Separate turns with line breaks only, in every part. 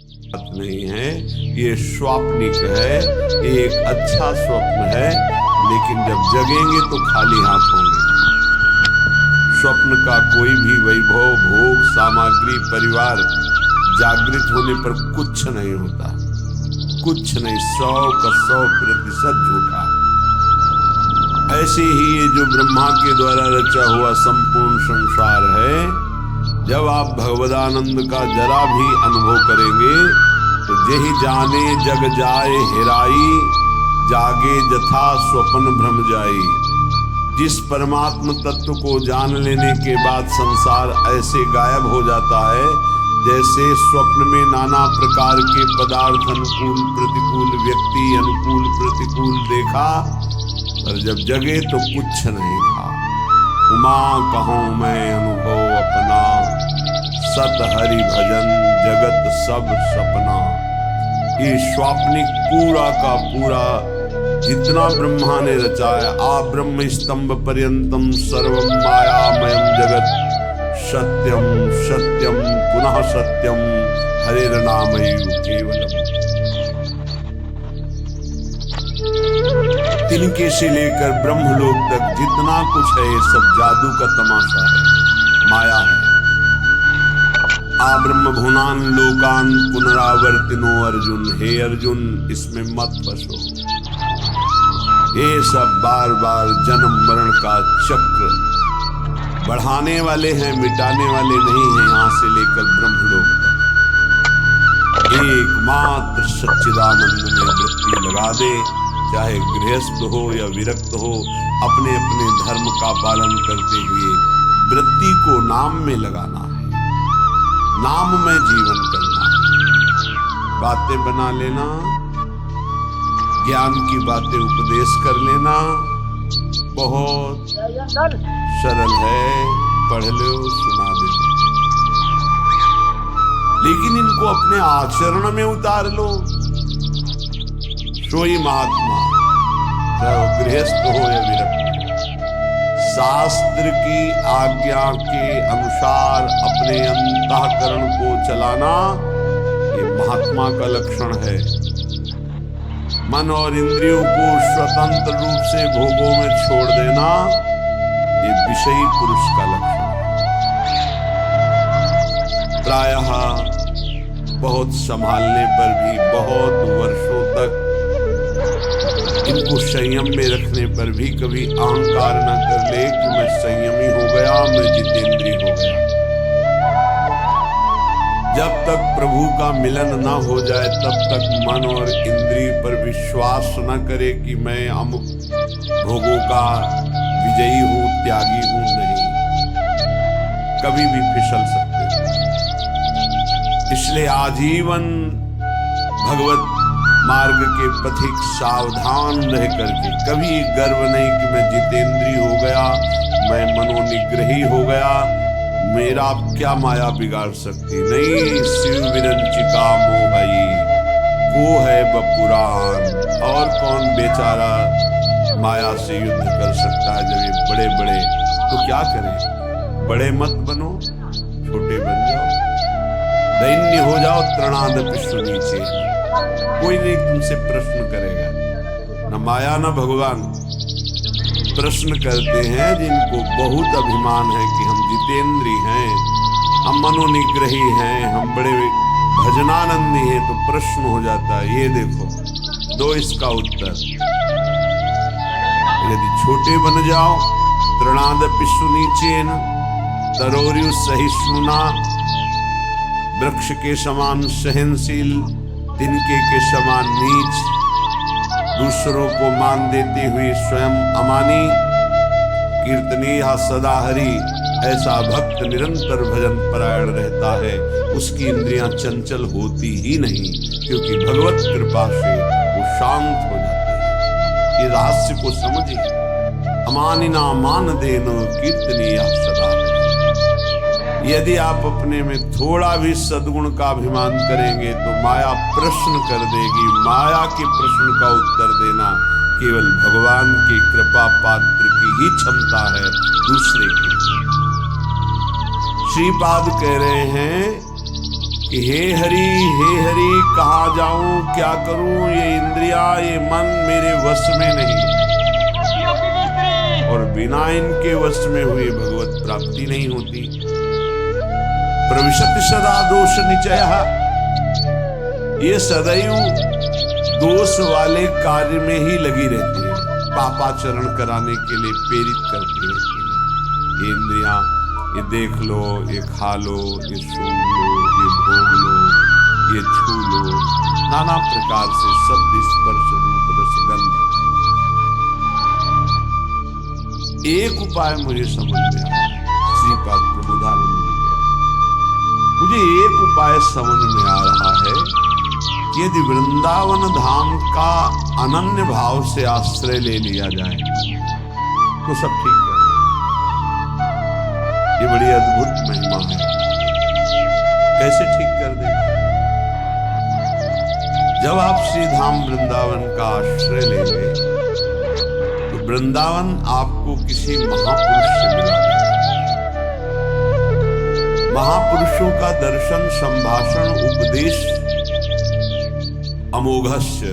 बात नहीं है, ये स्वाप्निक है, एक अच्छा स्वप्न है, लेकिन जब जगेंगे तो खाली हाथ होंगे। स्वप्न का कोई भी वैभव, भोग, सामग्री, परिवार जागृत होने पर कुछ नहीं होता, कुछ नहीं, 100% झूठा। ऐसे ही ये जो ब्रह्मा के द्वारा रचा हुआ संपूर्ण संसार है, जब आप भगवदानंद का जरा भी अनुभव करेंगे तो जेहि जाने जग जाए हेराई, जागे जथा स्वप्न भ्रम जाई। जिस परमात्म तत्व को जान लेने के बाद संसार ऐसे गायब हो जाता है जैसे स्वप्न में नाना प्रकार के पदार्थ, अनुकूल प्रतिकूल, व्यक्ति अनुकूल प्रतिकूल देखा, पर जब जगे तो कुछ नहीं था। उमा कहूँ मैं अनुभव अपना, सत हरि भजन जगत सब सपना। ये स्वाप्निक पूरा का पूरा जितना ब्रह्मा ने रचाया, आ ब्रह्म स्तंभ पर्यंतम सर्वम मायामयम जगत, सत्यम सत्यम पुनः सत्यम हरेर्नामैव केवलम। तिनके से लेकर ब्रह्मलोक तक जितना कुछ है ये सब जादू का तमाशा है, माया है। आ ब्रह्म भुवनान लोकान पुनरावर्तिनो अर्जुन, हे अर्जुन इसमें मत फंसो। ये सब बार बार जन्म मरण का चक्र बढ़ाने वाले हैं, मिटाने वाले नहीं हैं। यहाँ से लेकर ब्रह्मलोक तक एकमात्र सच्चिदानंद में वृत्ति लगा दे, चाहे गृहस्थ हो या विरक्त हो, अपने अपने धर्म का पालन करते हुए वृत्ति को नाम में लगाना है, नाम में जीवन करना है। बातें बना लेना, ज्ञान की बातें उपदेश कर लेना बहुत सरल है, पढ़ लो सुना दे, लेकिन इनको अपने आचरण में उतार लो। सोई महात्मा, चाहे वो गृहस्थ हो या विरक्त, शास्त्र की आज्ञा के अनुसार अपने अंतःकरण को चलाना ये महात्मा का लक्षण है। मन और इंद्रियों को स्वतंत्र रूप से भोगों में छोड़ देना ये विषयी पुरुष का लक्षण है। प्रायः बहुत संभालने पर भी, बहुत वर्षों तक इनको संयम में रखने पर भी कभी अहंकार न कर ले कि मैं संयमी हो गया, मैं जितेंद्रिय हो गया। जब तक प्रभु का मिलन न हो जाए तब तक मन और इंद्रिय पर विश्वास न करे कि मैं अमुक भोगों का विजयी हूँ, त्यागी हूँ, नहीं, कभी भी फिसल सकते हैं। इसलिए आजीवन भगवत मार्ग के पथिक सावधान रह करके कभी गर्व नहीं कि मैं जितेंद्रिय हो गया, मैं मनोनिग्रही हो गया, मेरा क्या माया बिगाड़ सकती नहीं। शिव विरंचिका मोहई को है बपुरान, और कौन बेचारा माया से युद्ध कर सकता है जब ये बड़े बड़े, तो क्या करें, बड़े मत बनो, छोटे बन जाओ, दैन्य हो जाओ, तृणाद विश्व नीचे, कोई नहीं तुमसे प्रश्न करेगा, न माया न भगवान। प्रश्न करते हैं जिनको बहुत अभिमान है कि हम जितेंद्री हैं, हम मनोनिग्रही हैं, हम बड़े भजनानंदी हैं, तो प्रश्न हो जाता है। ये देखो दो इसका उत्तर, यदि छोटे बन जाओ, तृणादपि सुनीचेन तरोर्यु सहिष्णुना, वृक्ष के समान सहनशील, तिनके के समान नीच, दूसरों को मान देते हुए स्वयं अमानी, कीर्तनीय सदा हरि, ऐसा भक्त निरंतर भजन परायण रहता है, उसकी इंद्रियां चंचल होती ही नहीं, क्योंकि भगवत कृपा से वो शांत हो जाती है। ये रहस्य को समझिए, अमानिना मान देनो कीर्तनीय सदा हरि। यदि आप अपने में थोड़ा भी सद्गुण का अभिमान करेंगे तो माया प्रश्न कर देगी। माया के प्रश्न का उत्तर देना केवल भगवान की कृपा पात्र की ही क्षमता है, दूसरे की। श्रीपाद कह रहे हैं कि हे हरि कहाँ जाऊं, क्या करूं, ये इंद्रिया ये मन मेरे वश में नहीं, और बिना इनके वश में हुए भगवत प्राप्ति नहीं होती। प्रविशति सदा दोष निचयः, ये सदैव दोष वाले कार्य में ही लगी रहती है, पापाचरण कराने के लिए प्रेरित करती रहती है। ये इंद्रियां, ये देख लो, ये खा लो, ये सूंघ लो, ये भोग लो, ये छू लो, नाना प्रकार से शब्द स्पर्श रूप रस गंध। एक उपाय मुझे समझ में आया, श्रीपाद प्रबोधानंद जी कह रहे, मुझे एक उपाय समझ में आ रहा है कि यदि वृंदावन धाम का अनन्य भाव से आश्रय ले लिया जाए तो सब ठीक है। ये बड़ी अद्भुत महिमा है, कैसे ठीक कर देगा? जब आप श्री धाम वृंदावन का आश्रय लेंगे तो वृंदावन आपको किसी महापुरुष से मिला देगा। महापुरुषों का दर्शन, संभाषण, उपदेश अमोघस्य,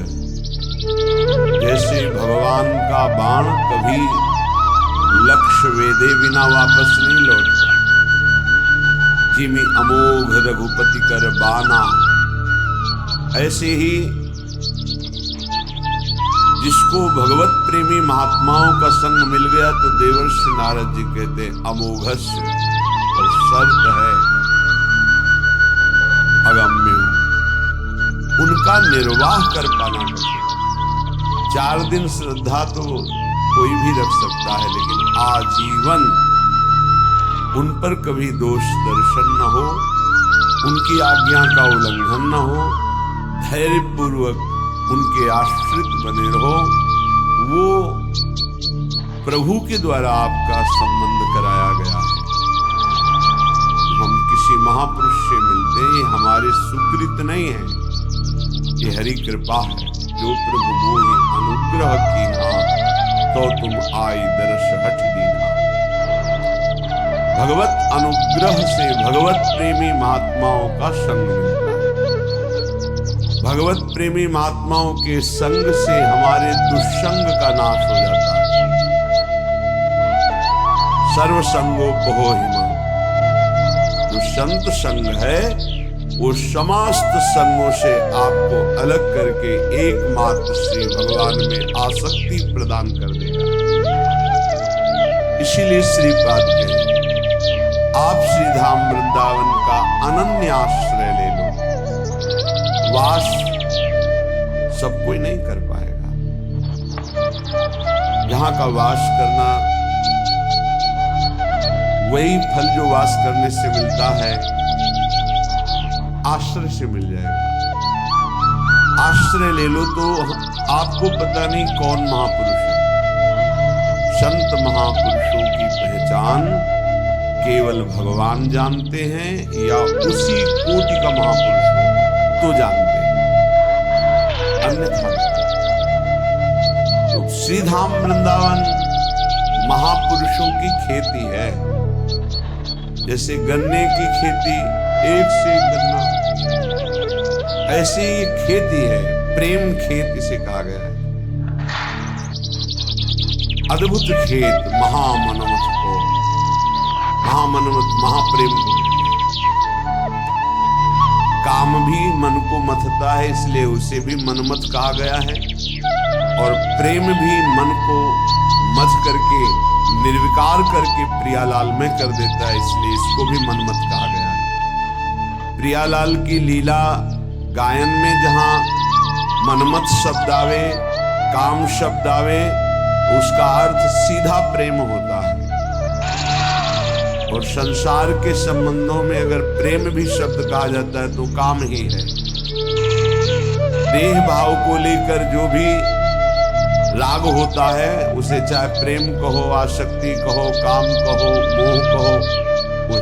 जैसे भगवान का बाण कभी लक्ष्य वेदे बिना वापस नहीं लौटता, जिमी अमोघ रघुपति कर बाना, ऐसे ही जिसको भगवत प्रेमी महात्माओं का संग मिल गया तो देवर्षि नारद जी कहते अमोघस्य, और शर्त है अगम्य, उनका निर्वाह कर पाना कठिन। 4 दिन श्रद्धा तो कोई भी रख सकता है, लेकिन आजीवन उन पर कभी दोष दर्शन न हो, उनकी आज्ञा का उल्लंघन न हो, धैर्य पूर्वक उनके आश्रित बने रहो। वो प्रभु के द्वारा आपका संबंध कराया गया है। हम किसी महापुरुष से मिलते हैं, ये हमारे सुकृत नहीं है, ये हरि कृपा है। जो प्रभु मोहि अनुग्रह कीन्हा, तो तुम आई दर्श हठ दीन्हा। भगवत अनुग्रह से भगवत प्रेमी महात्माओं का संग मिलता है। भगवत प्रेमी महात्माओं के संग से हमारे दुष्संग का नाश हो जाता है। सर्व संगोपहो हिमा, जो संत संग है वो समस्त संगों से आपको अलग करके एकमात्र श्री भगवान में आसक्ति प्रदान कर देगा। इसीलिए श्रीपाद कहते हैं, आप श्री धाम वृंदावन का अनन्य आश्रय ले लो। वास सब कोई नहीं कर पाएगा। यहाँ का वास करना, वही फल जो वास करने से मिलता है आश्रय से मिल जाएगा। आश्रय ले लो तो आपको पता नहीं कौन महापुरुष है। संत महापुरुषों की पहचान केवल भगवान जानते हैं, या उसी कोटि का महापुरुष हो तो जानते हैं, अन्यथा तो श्री धाम वृंदावन महापुरुषों की खेती है। जैसे गन्ने की खेती, एक से गन्ना, ऐसे ही खेती है, प्रेम खेत इसे कहा गया है। अद्भुत खेत, महामनमथ को, महामनमथ महाप्रेम को, काम भी मन को मथता है, इसलिए उसे भी मनमथ कहा गया है, और प्रेम भी मन को मथ करके, निर्विकार करके प्रियालाल में कर देता है, इसलिए इसको भी मनमथ कहा गया है। प्रियालाल की लीला गायन में जहां मनमथ शब्द आवे, काम शब्द आवे, उसका अर्थ सीधा प्रेम होता है। और संसार के संबंधों में अगर प्रेम भी शब्द कहा जाता है तो काम ही है। देह भाव को लेकर जो भी राग होता है उसे चाहे प्रेम कहो, आसक्ति कहो, काम कहो, मोह कहो, वो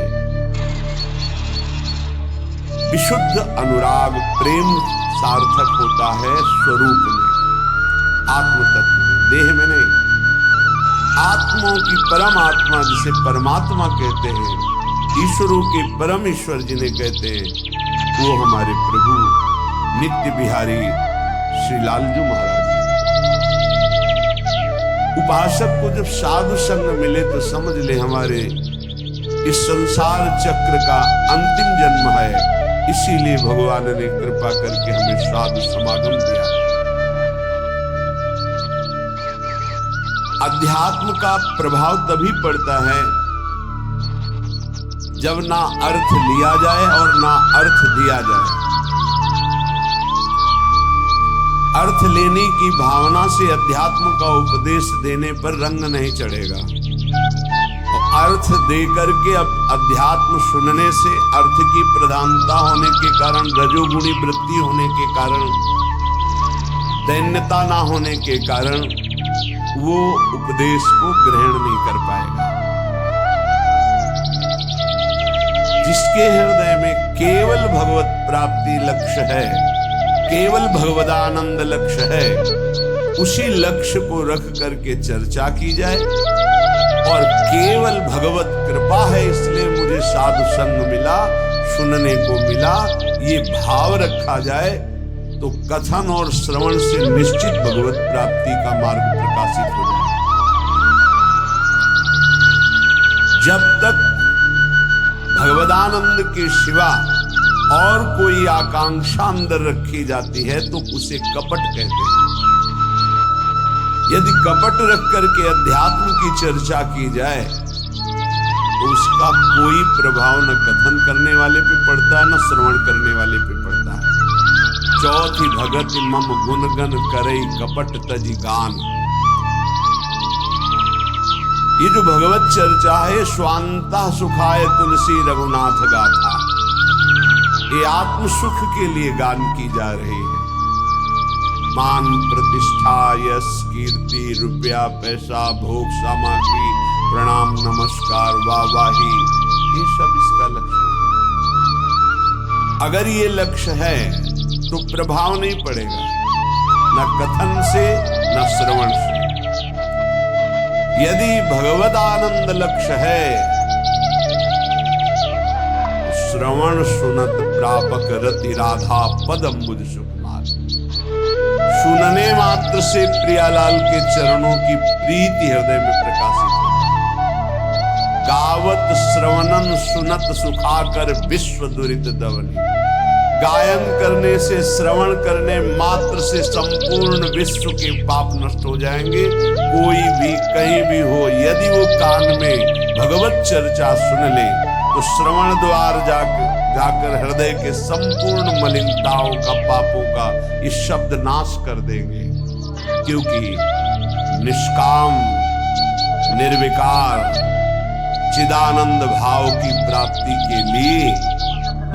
विशुद्ध अनुराग प्रेम सार्थक होता है स्वरूप में, आत्म तत्व में, देह में नहीं। आत्माओं की परम आत्मा जिसे परमात्मा कहते हैं, ईश्वरों के परम ईश्वर जिन्हें कहते हैं, वो हमारे प्रभु नित्य बिहारी श्री लालजू महाराज हैं। उपासक को जब साधु संग मिले तो समझ ले हमारे इस संसार चक्र का अंतिम जन्म है, इसीलिए भगवान ने कृपा करके हमें साधु समागम दिया। अध्यात्म का प्रभाव तभी पड़ता है जब ना अर्थ लिया जाए और ना अर्थ दिया जाए। अर्थ लेने की भावना से अध्यात्म का उपदेश देने पर रंग नहीं चढ़ेगा, और अर्थ दे करके अब अध्यात्म सुनने से अर्थ की प्रधानता होने के कारण, रजोगुणी वृत्ति होने के कारण, दैन्यता ना होने के कारण वो उपदेश को ग्रहण नहीं कर पाएगा। जिसके हृदय में केवल भगवत प्राप्ति लक्ष्य है, केवल भगवदानंद लक्ष्य है, उसी लक्ष्य को रख करके चर्चा की जाए। और केवल भगवत कृपा है इसलिए मुझे साधु संग मिला, सुनने को मिला, ये भाव रखा जाए तो कथन और श्रवण से निश्चित भगवत प्राप्ति का मार्ग प्रकाशित हो जाए। जब तक भगवदानंद के सिवा और कोई आकांक्षा अंदर रखी जाती है तो उसे कपट कहते हैं। यदि कपट रख करके अध्यात्म की चर्चा की जाए तो उसका कोई प्रभाव न कथन करने वाले पे पड़ता है, न श्रवण करने वाले पे पड़ता है। चौथी भगत मम गुणगन करई कपट तजी गान। ये जो भगवत चर्चा है, स्वांता सुखाय तुलसी रघुनाथ गाथा, ये आत्म सुख के लिए गान की जा रही है। मान प्रतिष्ठा यश कीर्ति रुपया पैसा भोग सामग्री प्रणाम नमस्कार वाहवाही, ये सब इसका लक्ष्य है। अगर ये लक्ष्य है तो प्रभाव नहीं पड़ेगा, न कथन से न श्रवण से। यदि भगवद आनंद लक्ष्य है, श्रवण सुनत प्रापक रति राधा पदम मुझ सुकुमार। सुनने मात्र से प्रियालाल के चरणों की प्रीति हृदय में प्रकाशित हो। गावत श्रवणन सुनत सुखाकर विश्व दुरित दवनी। गायन करने से, श्रवण करने मात्र से संपूर्ण विश्व के पाप नष्ट हो जाएंगे। कोई भी कहीं भी हो, यदि वो कान में भगवत चर्चा सुन ले तो श्रवण द्वार जाकर हृदय के संपूर्ण मलिनताओं का, पापों का ये शब्द नाश कर देंगे। क्योंकि निष्काम निर्विकार चिदानंद भाव की प्राप्ति के लिए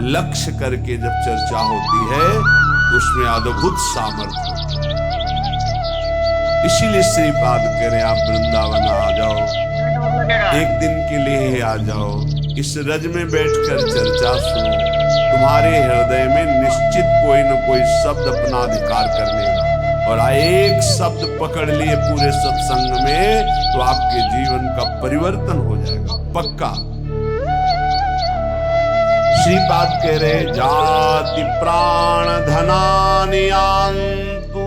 लक्ष्य करके जब चर्चा होती है तो उसमें अद्भुत सामर्थ्य होता है। इसीलिए श्रीपाद कह रहे आप वृंदावन आ जाओ, एक दिन के लिए आ जाओ, इस रज में बैठकर चर्चा सुनो। तुम्हारे हृदय में निश्चित कोई न कोई शब्द अपना अधिकार कर लेगा, और एक शब्द पकड़ लिए पूरे सत्संग में तो आपके जीवन का परिवर्तन हो जाएगा पक्का। श्रीपाद कह रहे जाति प्राण धनानियांतु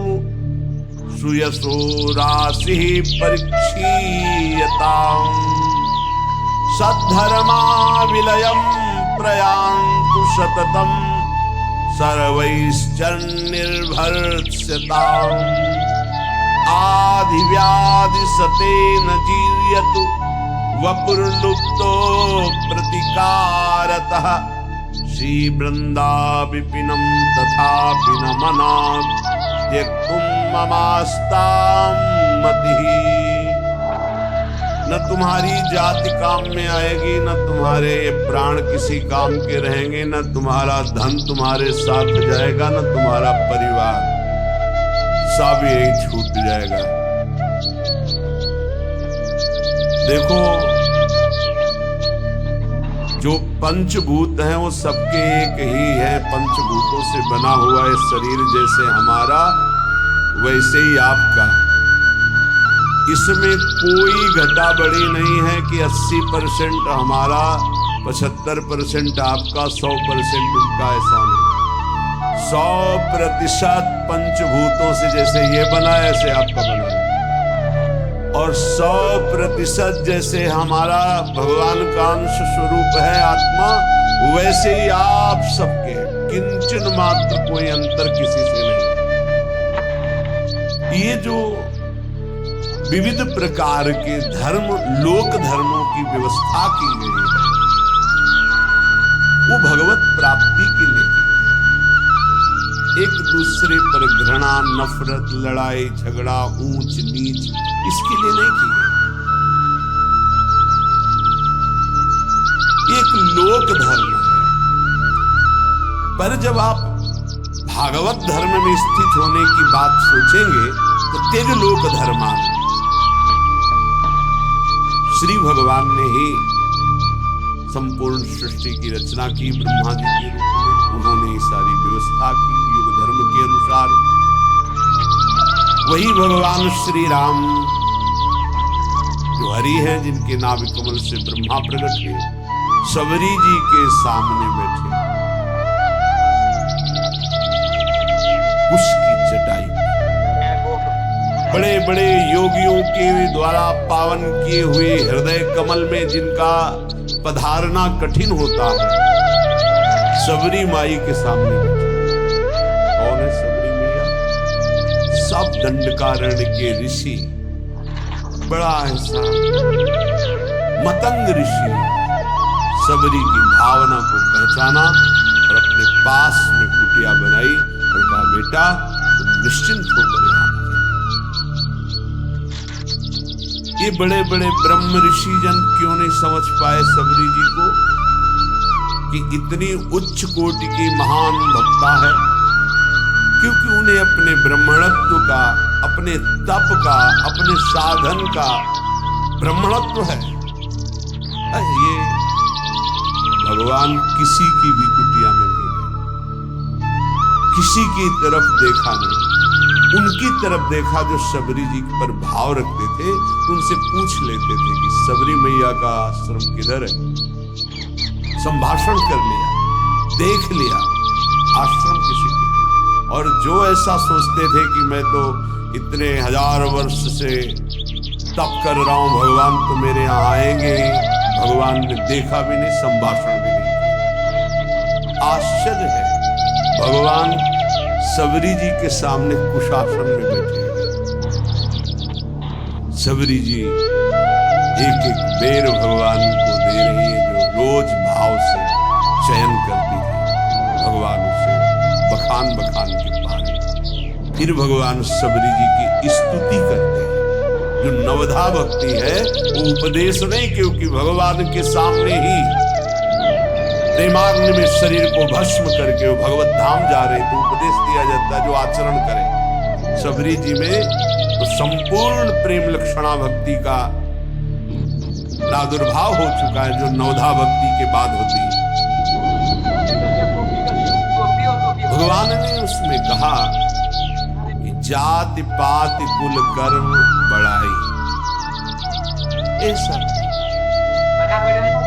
सुयसो राशि परीक्षीयताम् सद्धर्मा विलयम् प्रयान्तु सततम् सर्वैश्चर्निर्भर्त्स्यताम् आधिव्याधि सतेन जीर्यतु वपुर्लुप्तो प्रतिकारतः श्री वृंदा विपिनम तथापि न मनात् त्यक्तुम ममास्तां मतिः। न तुम्हारी जाति काम में आएगी, न तुम्हारे प्राण किसी काम के रहेंगे, न तुम्हारा धन तुम्हारे साथ जाएगा, न तुम्हारा परिवार, सब यही छूट जाएगा। देखो, जो पंचभूत हैं वो सबके एक ही है। पंचभूतों से बना हुआ है शरीर, जैसे हमारा वैसे ही आपका। इसमें कोई घटा बढ़ी नहीं है कि 80% हमारा, 75% आपका, 100% उनका, ऐसा नहीं। 100% पंचभूतों से जैसे ये बना ऐसे आपका बना है, और 100% जैसे हमारा भगवान का अंश स्वरूप है आत्मा, वैसे ही आप सबके किंचन मात्र कोई अंतर किसी से नहीं। ये जो विविध प्रकार के धर्म, लोक धर्मों की व्यवस्था की गई है, वो भगवत प्राप्ति के लिए की गई। एक दूसरे पर घृणा, नफरत, लड़ाई झगड़ा, ऊंच नीच, इसके लिए नहीं की गई। एक लोक धर्म है, पर जब आप भागवत धर्म में स्थित होने की बात सोचेंगे तो तेज लोक धर्मान, श्री भगवान ने ही संपूर्ण सृष्टि की रचना की, ब्रह्मा जी के रूप में उन्होंने सारी व्यवस्था की युग धर्म के अनुसार। वही भगवान श्री राम जो हरि हैं, जिनके नाभि कमल से ब्रह्मा प्रकट हुए, सबरी जी के सामने बैठे उसकी चटाई, बड़े बड़े योगियों के द्वारा पावन किए हुए हृदय कमल में जिनका पधारना कठिन होता है, सबरी माई के सामने बैठे। कौन है सबरी मैया? सब दंडकारण्य के ऋषि, बड़ा ऐसा मतंग ऋषि, सबरी की भावना को पहचाना और अपने पास में कुटिया बनाई और कहा, बेटा तुम निश्चिंत होकर यहां। ये बड़े बड़े ब्रह्म ऋषि जन क्यों नहीं समझ पाए सबरी जी को कि इतनी उच्च कोटि की महान भक्ता है? क्योंकि उन्हें अपने ब्रह्मणत्व का, अपने तप का, अपने साधन का ब्रह्मणत्व है। ये भगवान किसी की भी कुटिया में नहीं गए, किसी की तरफ देखा नहीं, उनकी तरफ देखा जो सबरी जी पर भाव रखते थे। उनसे पूछ लेते थे कि सबरी मैया का आश्रम किधर है। संभाषण कर लिया, देख लिया, आश्रम किसी की नहीं। और जो ऐसा सोचते थे कि मैं तो इतने हजार वर्ष से तप कर रहा हूं, भगवान तो मेरे यहाँ आएंगे, भगवान ने देखा भी नहीं, संभाषण भी नहीं। आश्चर्य है, भगवान सबरी जी के सामने कुशासन में बैठे। सबरी जी एक एक बेर भगवान को दे रही है, जो रोज भाव से चयन करती थी। भगवान उसे बखान बखान के पाए। फिर भगवान सबरी जी की स्तुति करते हैं। जो नवधा भक्ति है वो उपदेश नहीं, क्योंकि भगवान के सामने ही प्रेमाग्नि में शरीर को भस्म करके वो भगवत धाम जा रहे, तो उपदेश दिया जाता है जो आचरण करे। सबरी जी में तो संपूर्ण प्रेम लक्षणा भक्ति का प्रादुर्भाव हो चुका है, जो नवधा भक्ति के बाद होती है। भगवान ने उसमें कहा कि जाति पाति कुल कर्म बढ़ाई, ऐसा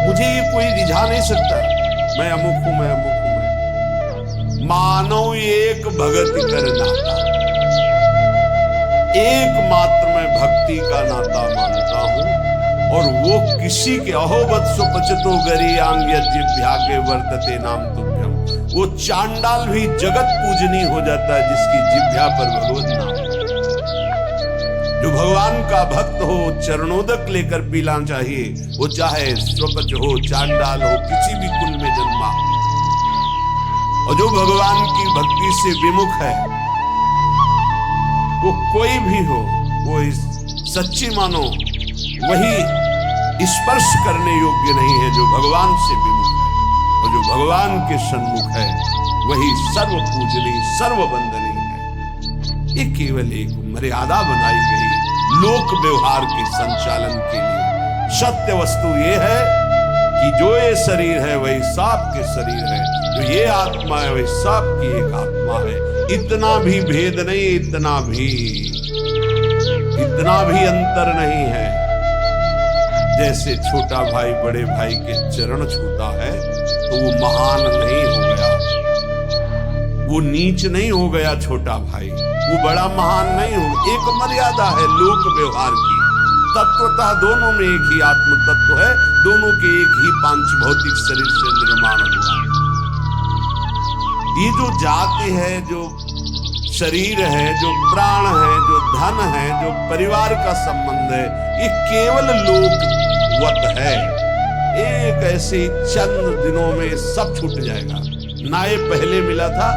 मुझे ये कोई रिझा नहीं सकता, मैं अमुक हूं, मैं अमुक हूं। मानव एक भगत कर नाता, एकमात्र मैं भक्ति का नाता मानता हूं, और वो किसी के अहोवत्सो पचतो गरी आंग्य जिभ्यागे वर्तते नाम तुभ्यम। वो चांडाल भी जगत पूजनी हो जाता है जिसकी जिभ्या पर भगवत नाम। जो भगवान का भक्त हो, चरणोदक लेकर पीना चाहिए, वो चाहे स्वपच हो, चांडाल हो, किसी भी कुल में जन्मा। और जो भगवान की भक्ति से विमुख है, वो कोई भी हो, वो सच्ची मानो वही स्पर्श करने योग्य नहीं है जो भगवान से विमुख है। और जो भगवान के सन्मुख है वही सर्व पूजनीय, सर्व वंदनीय है। ये केवल एक मर्यादा बनाई गई लोक व्यवहार के संचालन के लिए। सत्य वस्तु ये है कि जो ये शरीर है वही सांप के शरीर है, जो ये आत्मा है वही सांप की एक आत्मा है। इतना भी भेद नहीं, इतना भी अंतर नहीं है। जैसे छोटा भाई बड़े भाई के चरण छूता है तो वो महान नहीं हो गया, वो नीच नहीं हो गया छोटा भाई, वो बड़ा महान नहीं हो। एक मर्यादा है लोक व्यवहार की। तत्वतः दोनों में एक ही आत्म तत्व है, दोनों के एक ही पांच भौतिक शरीर से निर्माण हुआ। ये जो जाति है, जो शरीर है, जो प्राण है, जो धन है, जो परिवार का संबंध है, ये केवल लोकवत है। एक ऐसे चंद दिनों में सब छूट जाएगा। ना ये पहले मिला था,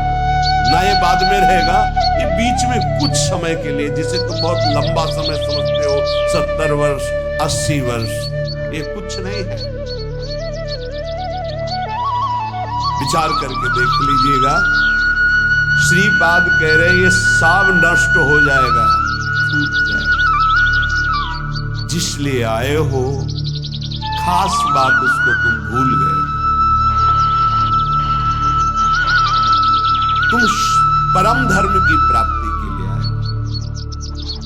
ना ये बाद में रहेगा। ये बीच में कुछ समय के लिए, जिसे तुम बहुत लंबा समय समझते हो, 70 वर्ष 80 वर्ष, ये कुछ नहीं है। विचार करके देख लीजिएगा। श्रीपाद कह रहे ये सब नष्ट हो जाएगा, छूट जाएगा। जिस लिए आए हो खास बात उसको तुम भूल गए। तुम परम धर्म की प्राप्ति के लिए आए।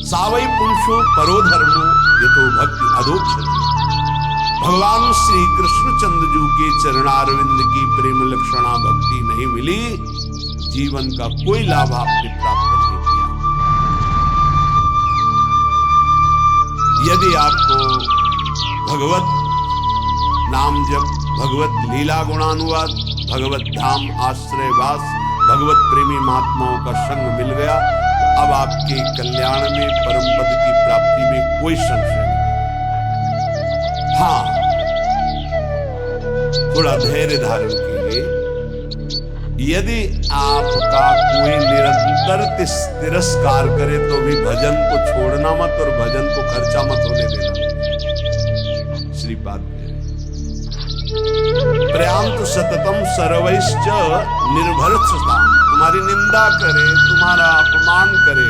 सावई पुरुषो परो धर्मो ये तो भक्ति अधोक्षति। भगवान श्री कृष्णचंद्र जी के चरणारविंद की प्रेम लक्षणा भक्ति नहीं मिली, जीवन का कोई लाभ आपने प्राप्त नहीं किया। यदि आपको भगवत नाम जप, भगवत लीला गुणानुवाद, भगवत धाम आश्रय वास, भगवत प्रेमी महात्माओं का संग मिल गया, तो अब आपके कल्याण में, परम पद की प्राप्ति में कोई संशय नहीं। हाँ, थोड़ा धैर्य धारण कीजिए। यदि आपका कोई निरंतर तिरस्कार करे तो भी भजन को छोड़ना मत, और भजन को खर्चा मत होने देना। श्रीपाद प्रयांत सततम सर्वैश्च निर्भरत्सता। तुम्हारी निंदा करे, तुम्हारा अपमान करे,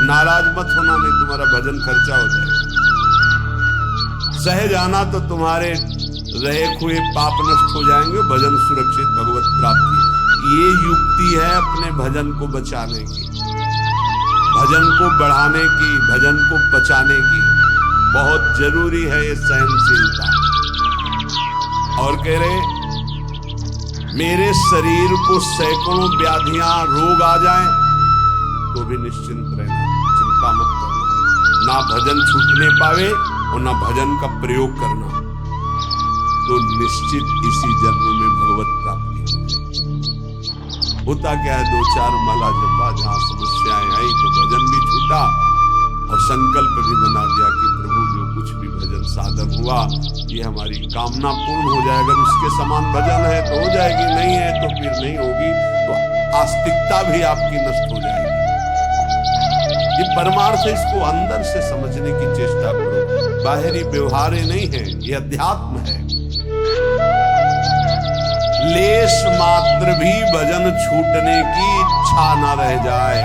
नाराज मत होना, नहीं तुम्हारा भजन खर्चा हो जाएगा। सह जाना तो तुम्हारे रहे हुए पाप नष्ट हो जाएंगे, भजन सुरक्षित, भगवत प्राप्ति। ये युक्ति है अपने भजन को बचाने की, भजन को बढ़ाने की, भजन को बचाने की। बहुत जरूरी है ये सहनशीलता। और कह रहे मेरे शरीर को सैकड़ों व्याधियां रोग आ जाएं तो भी निश्चिंत रहना, चिंता मत करना। ना भजन छूटने पावे और ना भजन का प्रयोग करना, तो निश्चित इसी जन्म में भगवत प्राप्ति होता क्या है। 2-4 माला जपा, जहां समस्याएं आई तो भजन भी छूटा और संकल्प भी बना दिया कि प्रभु जो कुछ भी भजन साधन हुआ ये हमारी कामना पूर्ण हो जाए। अगर उसके समान भजन है तो हो जाएगी, नहीं है तो फिर नहीं होगी। तो आस्तिकता भी आपकी नष्ट हो जाएगी। ये परमार्थ है, इसको अंदर से समझने की चेष्टा करो। बाहरी व्यवहार नहीं है, ये अध्यात्म है। लेश मात्र भी भजन छूटने की इच्छा न रह जाए।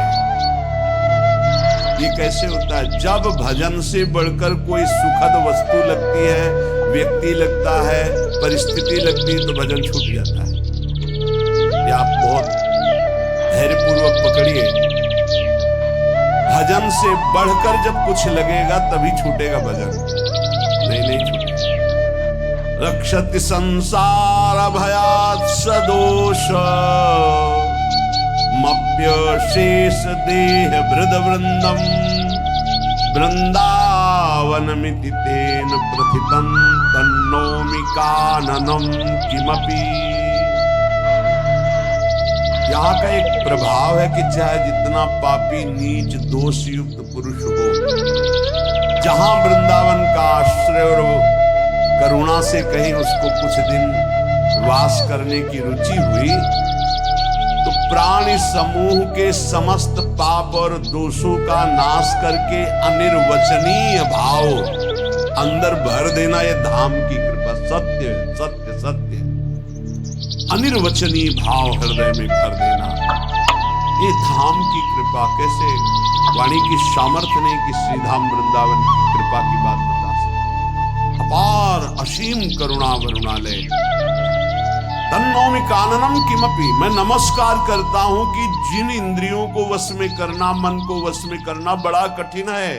ये कैसे होता है? जब भजन से बढ़कर कोई सुखद वस्तु लगती है, व्यक्ति लगता है, परिस्थिति लगती है, तो भजन छूट जाता है। ये आप बहुत धैर्यपूर्वक पकड़िए। भजन से बढ़कर जब कुछ लगेगा तभी छूटेगा भजन, नहीं छूटेगा। रक्षति संसार भयात् सदोष मप्य शेष देह वृद वृंदम वृंदावनमिति तेन प्रथितं तन्नोमि काननम किमपि। यहाँ का एक प्रभाव है कि चाहे जितना पापी नीच दोष युक्त पुरुष हो, जहां वृंदावन का आश्रय और करुणा से कहीं उसको कुछ दिन वास करने की रुचि हुई, तो प्राणी समूह के समस्त पाप और दोषों का नाश करके अनिर्वचनीय भाव अंदर भर देना, ये धाम की कृपा। सत्य सत्य सत्य, अनिर्वचनीय भाव हृदय में भर देना, ये धाम की कृपा। कैसे वाणी की सामर्थ्य नहीं कि श्रीधाम वृंदावन की कृपा की बात बता सकते। अपार असीम करुणा वरुणालय। तन्नोमि काननम किमपि। मैं नमस्कार करता हूं कि जिन इंद्रियों को वश में करना, मन को वश में करना बड़ा कठिन है,